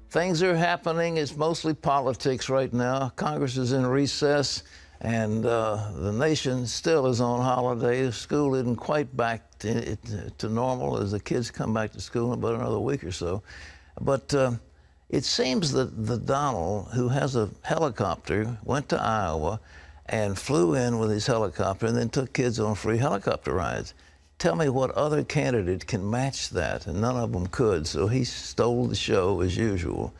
things are happening. It's mostly politics right now. Congress is in recess, and the nation still is on holiday. School isn't quite back to normal as the kids come back to school in about another week or so. But it seems that the Donald, who has a helicopter, went to Iowa and flew in with his helicopter and then took kids on free helicopter rides. Tell me what other candidate can match that, and none of them could, so he stole the show as usual.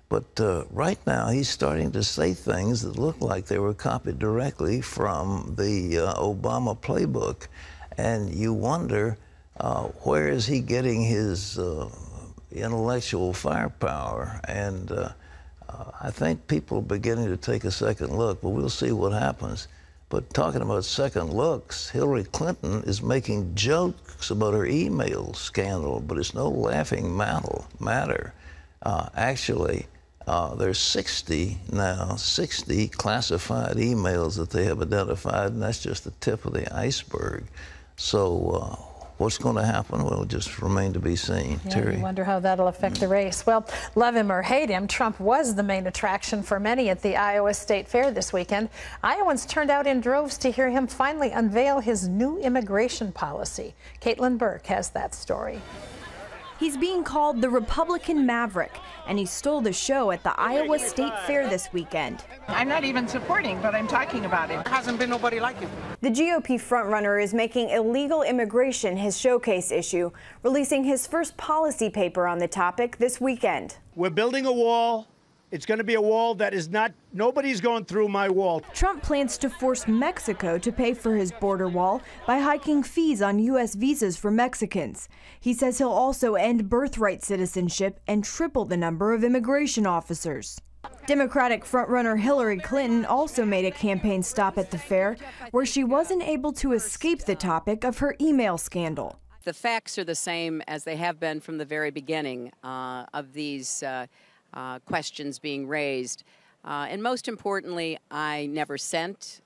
But right now, he's starting to say things that look like they were copied directly from the Obama playbook. And you wonder, where is he getting his intellectual firepower? And I think people are beginning to take a second look, but we'll see what happens. But talking about second looks, Hillary Clinton is making jokes about her email scandal, but it's no laughing matter. Actually, there's 60 now, 60 classified emails that they have identified, and that's just the tip of the iceberg. So what's going to happen? Well, it'll just remain to be seen. Yeah, Terry? you wonder how that'll affect the race. Well, love him or hate him, Trump was the main attraction for many at the Iowa State Fair this weekend. Iowans turned out in droves to hear him finally unveil his new immigration policy. Caitlin Burke has that story. He's being called the Republican Maverick, and he stole the show at the Iowa State Fair this weekend. I'm not even supporting, but I'm talking about it. There hasn't been nobody like him. The GOP frontrunner is making illegal immigration his showcase issue, releasing his first policy paper on the topic this weekend. We're building a wall. It's going to be a wall that is not, nobody's going through my wall. Trump plans to force Mexico to pay for his border wall by hiking fees on U.S. visas for Mexicans. He says he'll also end birthright citizenship and triple the number of immigration officers. Democratic frontrunner Hillary Clinton also made a campaign stop at the fair, where she wasn't able to escape the topic of her email scandal. The facts are the same as they have been from the very beginning of these questions being raised. And most importantly, I never sent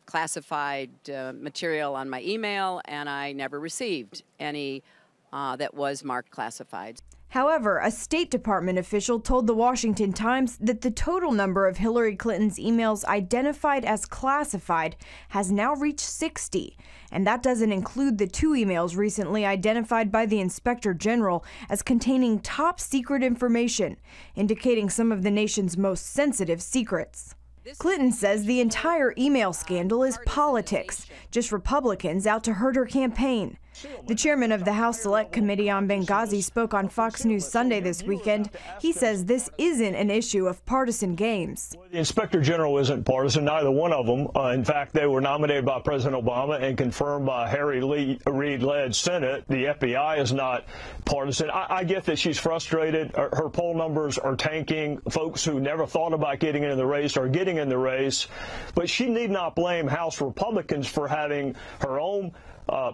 classified material on my email, and I never received any that was marked classified. However, a State Department official told the Washington Times that the total number of Hillary Clinton's emails identified as classified has now reached 60. And that doesn't include the 2 emails recently identified by the Inspector General as containing top secret information, indicating some of the nation's most sensitive secrets. Clinton says the entire email scandal is politics, just Republicans out to hurt her campaign. The chairman of the House Select Committee on Benghazi spoke on Fox News Sunday this weekend. He says this isn't an issue of partisan games. The Inspector General isn't partisan, neither one of them. In fact, they were nominated by President Obama and confirmed by Harry Reid-led Senate. The FBI is not partisan. I get that she's frustrated. Her poll numbers are tanking. Folks who never thought about getting into the race are getting in the race. But she need not blame House Republicans for having her own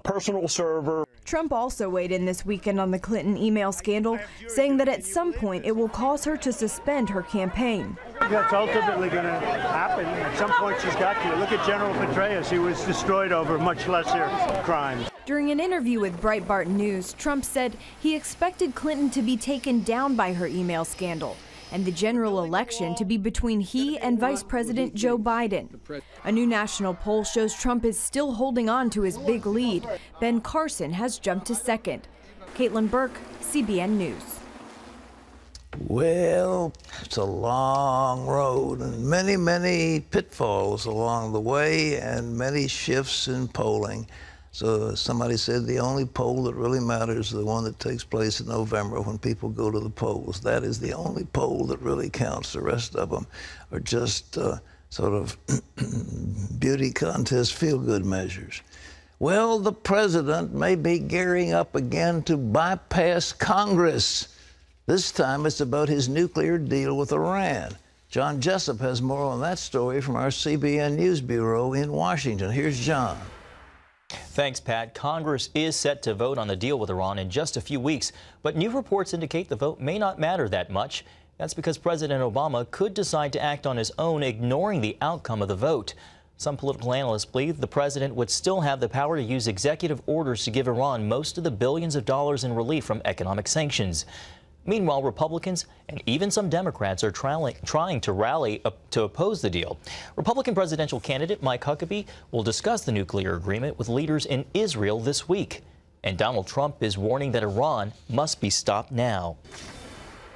personal server. Trump also weighed in this weekend on the Clinton email scandal, saying that at some point it will cause her to suspend her campaign. That's ultimately going to happen. At some point she's got to. Look at General Petraeus. He was destroyed over much lesser crimes. During an interview with Breitbart News, Trump said he expected Clinton to be taken down by her email scandal and the general election to be between he and Vice President Joe Biden. A new national poll shows Trump is still holding on to his big lead. Ben Carson has jumped to second. Caitlin Burke, CBN News. Well, it's a long road and many, many pitfalls along the way and many shifts in polling. So somebody said the only poll that really matters is the one that takes place in November when people go to the polls. That is the only poll that really counts. The rest of them are just sort of beauty contest feel-good measures. Well, the president may be gearing up again to bypass Congress. This time it's about his nuclear deal with Iran. John Jessup has more on that story from our CBN News Bureau in Washington. Here's John. Thanks, Pat. Congress is set to vote on the deal with Iran in just a few weeks, but new reports indicate the vote may not matter that much. That's because President Obama could decide to act on his own, ignoring the outcome of the vote. Some political analysts believe the president would still have the power to use executive orders to give Iran most of the billions of dollars in relief from economic sanctions. Meanwhile, Republicans and even some Democrats are trying to rally to oppose the deal. Republican presidential candidate Mike Huckabee will discuss the nuclear agreement with leaders in Israel this week. And Donald Trump is warning that Iran must be stopped now.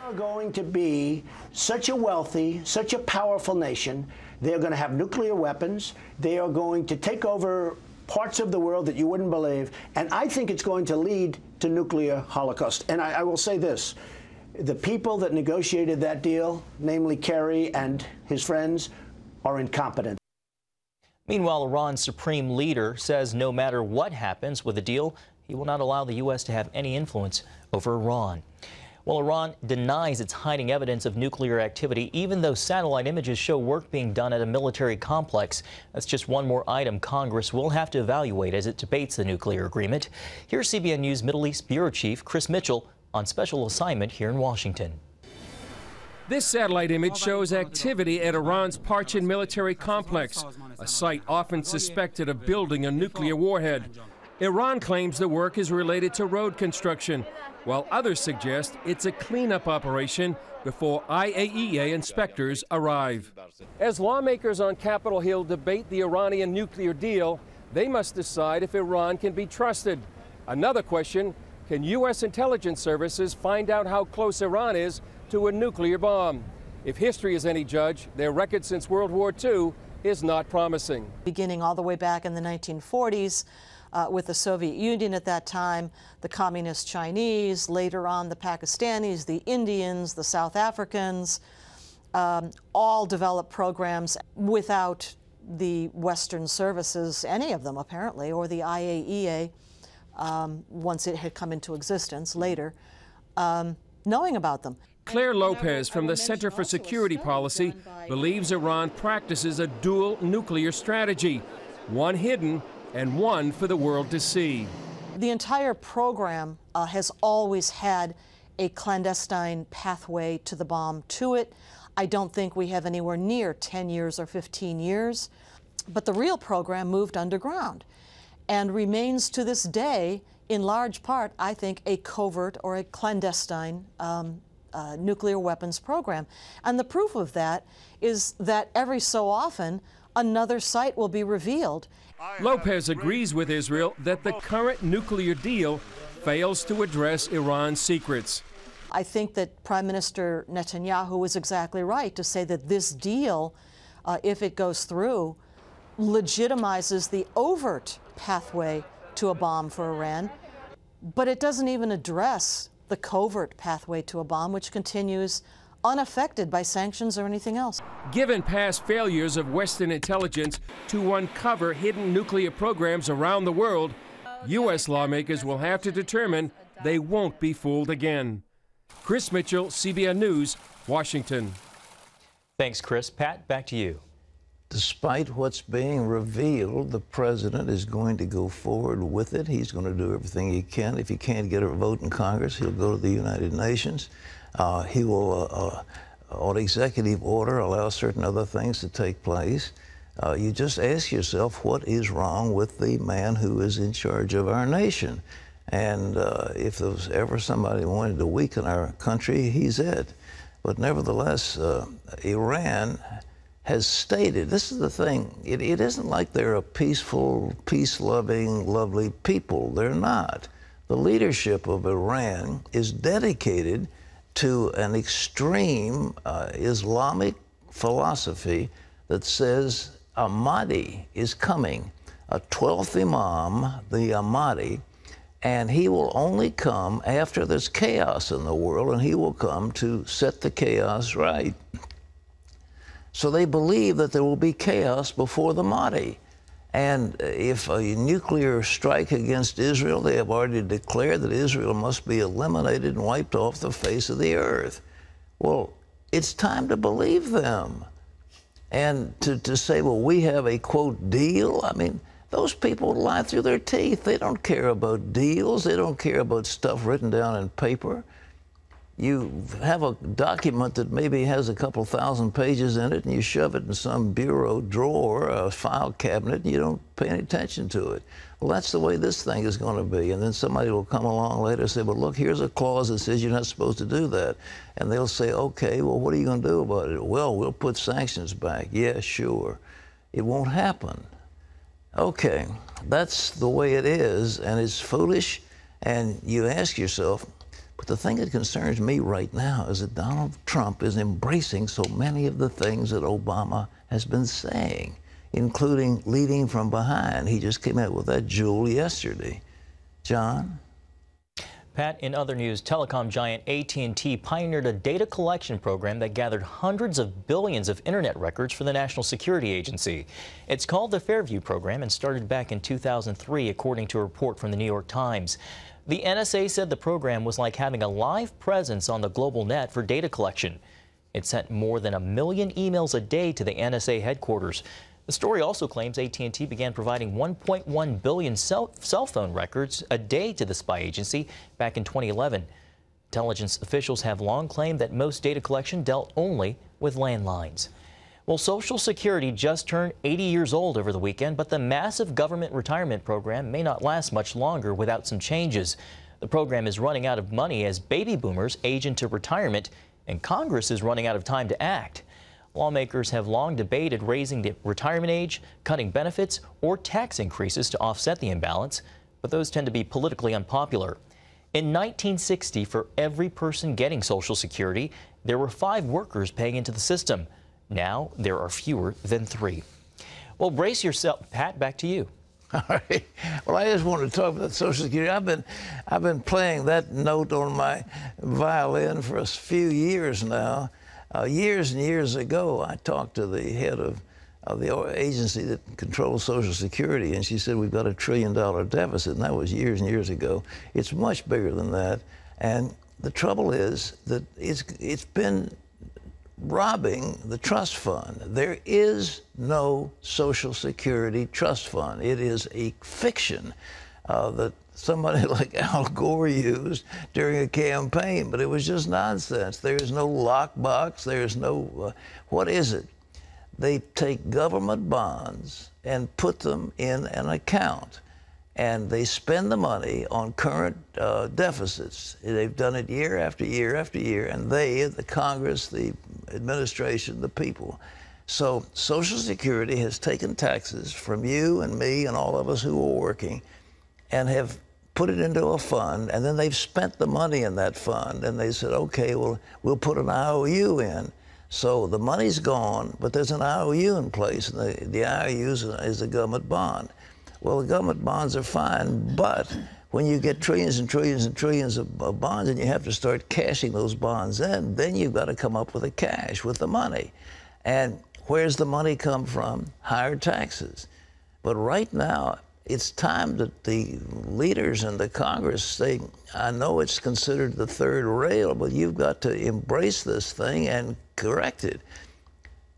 Are going to be such a wealthy, such a powerful nation. They're going to have nuclear weapons. They are going to take over parts of the world that you wouldn't believe. And I think it's going to lead to nuclear holocaust. And I will say this. The people that negotiated that deal, namely Kerry and his friends, are incompetent. Meanwhile, Iran's supreme leader says no matter what happens with the deal, he will not allow the U.S. to have any influence over Iran. Well, Iran denies it's hiding evidence of nuclear activity, even though satellite images show work being done at a military complex. That's just one more item Congress will have to evaluate as it debates the nuclear agreement. Here's CBN News Middle East Bureau Chief Chris Mitchell on special assignment here in Washington. This satellite image shows activity at Iran's Parchin military complex, a site often suspected of building a nuclear warhead. Iran claims the work is related to road construction, while others suggest it's a cleanup operation before IAEA inspectors arrive. As lawmakers on Capitol Hill debate the Iranian nuclear deal, they must decide if Iran can be trusted. Another question, can U.S. intelligence services find out how close Iran is to a nuclear bomb? If history is any judge, their record since World War II is not promising. Beginning all the way back in the 1940s, with the Soviet Union at that time, the Communist Chinese, later on the Pakistanis, the Indians, the South Africans, all developed programs without the Western services, any of them apparently, or the IAEA, once it had come into existence later, knowing about them. Claire Lopez from the Center for Security Policy believes Iran practices a dual nuclear strategy, one hidden and one for the world to see. The entire program has always had a clandestine pathway to the bomb to it. I don't think we have anywhere near 10 years or 15 years, but the real program moved underground and remains to this day, in large part, I think, a covert or a clandestine nuclear weapons program. And the proof of that is that every so often another site will be revealed. Lopez agrees with Israel that the current nuclear deal fails to address Iran's secrets. I think that Prime Minister Netanyahu was exactly right to say that this deal, if it goes through, legitimizes the overt pathway to a bomb for Iran, but it doesn't even address the covert pathway to a bomb, which continues unaffected by sanctions or anything else. Given past failures of Western intelligence to uncover hidden nuclear programs around the world, U.S. lawmakers will have to determine they won't be fooled again. Chris Mitchell, CBN News, Washington. Thanks, Chris. Pat, back to you. Despite what's being revealed, the president is going to go forward with it. He's going to do everything he can. If he can't get a vote in Congress, he'll go to the United Nations. He will, on executive order, allow certain other things to take place. You just ask yourself, what is wrong with the man who is in charge of our nation? And if there was ever somebody who wanted to weaken our country, he's it. But nevertheless, Iran has stated, this is the thing, it isn't like they're a peaceful, peace-loving, lovely people. They're not. The leadership of Iran is dedicated to an extreme Islamic philosophy that says a Mahdi is coming, a 12th Imam, the Mahdi, and he will only come after there's chaos in the world, and he will come to set the chaos right. So they believe that there will be chaos before the Mahdi. And if a nuclear strike against Israel, they have already declared that Israel must be eliminated and wiped off the face of the earth. Well, it's time to believe them. And to say, well, we have a, quote, deal, I mean, those people lie through their teeth. They don't care about deals. They don't care about stuff written down in paper. you have a document that maybe has a couple thousand pages in it, and you shove it in some bureau drawer, a file cabinet, and you don't pay any attention to it. Well, that's the way this thing is going to be. And then somebody will come along later and say, well, look, here's a clause that says you're not supposed to do that. And they'll say, okay, well, what are you going to do about it? Well, we'll put sanctions back. Yeah, sure. It won't happen. Okay, that's the way it is, and it's foolish. And you ask yourself, but the thing that concerns me right now is that Donald Trump is embracing so many of the things that Obama has been saying, including leading from behind. He just came out with that jewel yesterday. John? Pat, in other news, telecom giant AT&T pioneered a data collection program that gathered hundreds of billions of internet records for the National Security Agency. It's called the Fairview program and started back in 2003, according to a report from the New York Times. The NSA said the program was like having a live presence on the global net for data collection. It sent more than 1 million emails a day to the NSA headquarters. The story also claims AT&T began providing 1.1 billion cell phone records a day to the spy agency back in 2011. Intelligence officials have long claimed that most data collection dealt only with landlines. Well, Social Security just turned 80 years old over the weekend, but the massive government retirement program may not last much longer without some changes. The program is running out of money as baby boomers age into retirement, and Congress is running out of time to act. Lawmakers have long debated raising the retirement age, cutting benefits, or tax increases to offset the imbalance, but those tend to be politically unpopular. In 1960, for every person getting Social Security, there were 5 workers paying into the system. Now there are fewer than 3. Well, brace yourself. Pat, back to you. All right. Well, I just wanted to talk about Social Security. I've been playing that note on my violin for a few years now. Years and years ago, I talked to the head of the agency that controls Social Security, and she said, we've got $1 trillion deficit, and that was years and years ago. It's much bigger than that. And the trouble is that it's been robbing the trust fund. There is no Social Security trust fund. It is a fiction that somebody like Al Gore used during a campaign, but it was just nonsense. There is no lockbox. There is no, what is it? They take government bonds and put them in an account, and they spend the money on current deficits. They've done it year after year after year, and they, the Congress, the administration, the people. So Social Security has taken taxes from you and me and all of us who are working and have put it into a fund, and then they've spent the money in that fund, and they said, okay, well, we'll put an IOU in. So the money's gone, but there's an IOU in place, and the IOU is a government bond. Well, the government bonds are fine, but when you get trillions and trillions and trillions of bonds and you have to start cashing those bonds in, then you've got to come up with the cash, with the money. And where's the money come from? Higher taxes. But right now, it's time that the leaders in the Congress say, I know it's considered the third rail, but you've got to embrace this thing and correct it.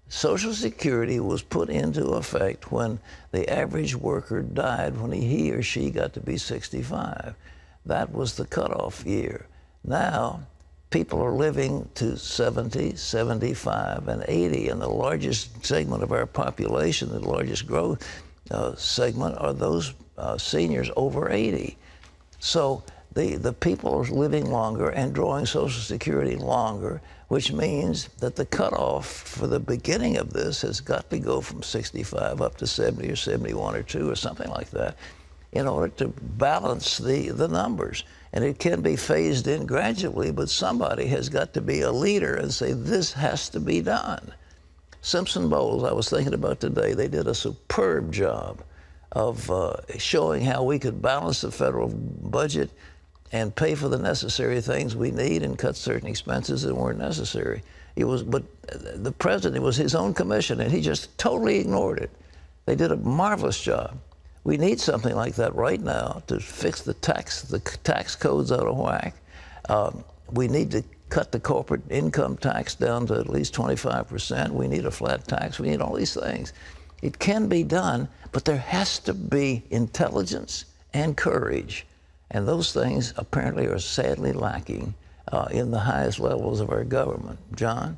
Social Security was put into effect when the average worker died when he or she got to be 65. That was the cutoff year. Now, people are living to 70, 75, and 80, and the largest segment of our population, the largest growth segment, are those seniors over 80. So the people are living longer and drawing Social Security longer, which means that the cutoff for the beginning of this has got to go from 65 up to 70 or 71 or 2 or something like that in order to balance the numbers. And it can be phased in gradually, but somebody has got to be a leader and say, this has to be done. Simpson Bowles, I was thinking about today, they did a superb job of showing how we could balance the federal budget and pay for the necessary things we need and cut certain expenses that weren't necessary. But the president, it was his own commission, and he just totally ignored it. They did a marvelous job. We need something like that right now to fix the tax codes out of whack. We need to cut the corporate income tax down to at least 25%. We need a flat tax. We need all these things. It can be done, but there has to be intelligence and courage. And those things apparently are sadly lacking in the highest levels of our government. John?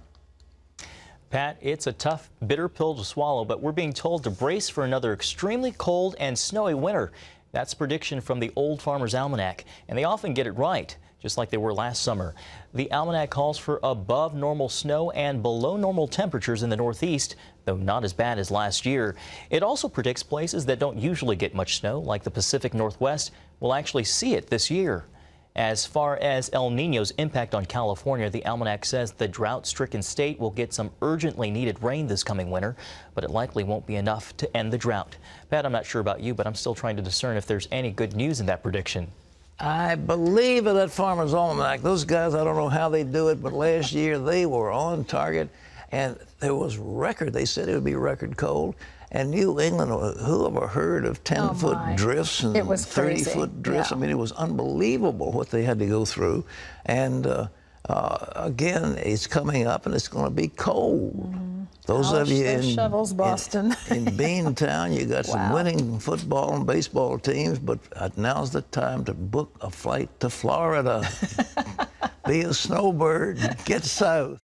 Pat, it's a tough, bitter pill to swallow, but we're being told to brace for another extremely cold and snowy winter. That's a prediction from the Old Farmer's Almanac, and they often get it right, just like they were last summer. The almanac calls for above normal snow and below normal temperatures in the Northeast, though not as bad as last year. It also predicts places that don't usually get much snow, like the Pacific Northwest, will actually see it this year. As far as El Niño's impact on California, the almanac says the drought-stricken state will get some urgently needed rain this coming winter, but it likely won't be enough to end the drought. Pat, I'm not sure about you, but I'm still trying to discern if there's any good news in that prediction. I believe in that Farmer's Almanac. Those guys, I don't know how they do it, but last year they were on target, and there was record. They said it would be record cold. And New England, whoever heard of 10-foot drifts and 30-foot drifts? Yeah. I mean, it was unbelievable what they had to go through. And again, it's coming up, and it's going to be cold. Those of you in shovels, Boston. in Beantown, you got some winning football and baseball teams, but now's the time to book a flight to Florida. Be a snowbird. Get south.